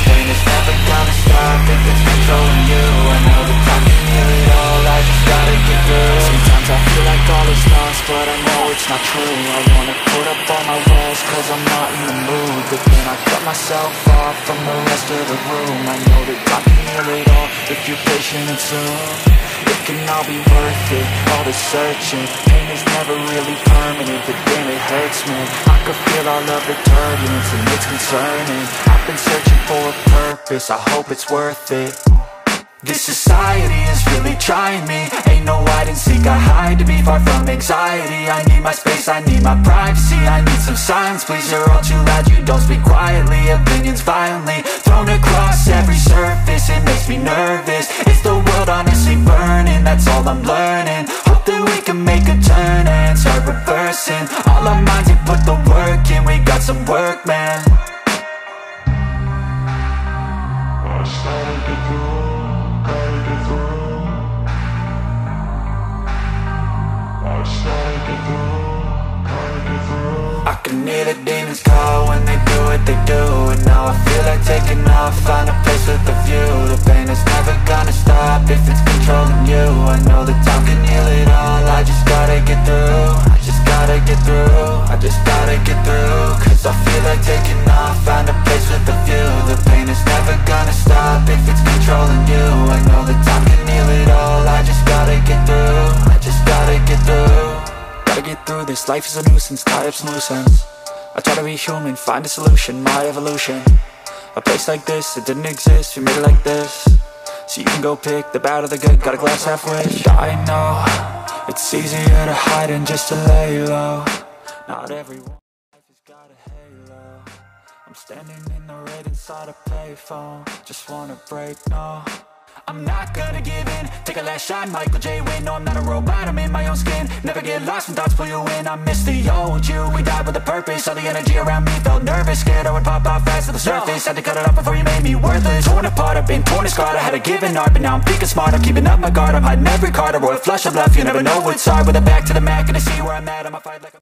pain is never gonna stop if it's controlling you. I know that time can heal it all, I just gotta get through. Sometimes I feel like all is lost, but I know it's not true. I wanna put up all my walls, cause I'm not in the mood. But then I cut myself off from the rest of the room. I know that time can heal it all if you're patient and soon. It can all be worth it, all the searching. Pain is never really permanent, but damn it hurts, man. I could feel all of the turbulence and it's concerning. I've been searching for a purpose, I hope it's worth it. This society is really trying me. Ain't no hide and seek, I hide to be far from anxiety. I need my space, I need my privacy. I need some silence, please, you're all too loud. You don't speak quietly, opinions violently thrown across every surface. It makes me nervous, is the world honestly burning? That's all I'm learning. Hope that we can make a turn and start reversing all our minds and put the work in. We got some work, man. I just gotta get through. I can hear the demons call when they do what they do. And now I feel like taking off, find a place with a view. The pain is never gonna stop if it's controlling you. I know that time can heal it all, I just gotta get through. I just gotta get through, I just gotta get through. Cause I feel like taking off, find a place with a view. The pain is never gonna stop if it's controlling you. I know that time can heal it all, I just gotta get through. I just gotta get through. Gotta get through this, life is a nuisance, tied up some loose ends. I try to be human, find a solution, my evolution. A place like this, it didn't exist, we made it like this. So you can go pick the bad or the good, got a glass half wish. I know, it's easier to hide than just to lay low. Not everyone life has got a halo. I'm standing in the red inside a payphone. Just wanna break, no, I'm not gonna give in. Take a last shot, Michael J. Win. No, I'm not a robot, I'm in my own skin. Never get lost when thoughts pull you in. I miss the old you, we died with a purpose. All the energy around me felt nervous, scared I would pop out fast to the surface. Had to cut it off before you made me worthless. Torn apart, I've been torn and scarred. I had a given art, but now I'm thinking smart. I'm keeping up my guard, I'm hiding every card. A royal flush of left, you never know what's hard. With a back to the mat, gonna see where I'm at. I'ma fight like a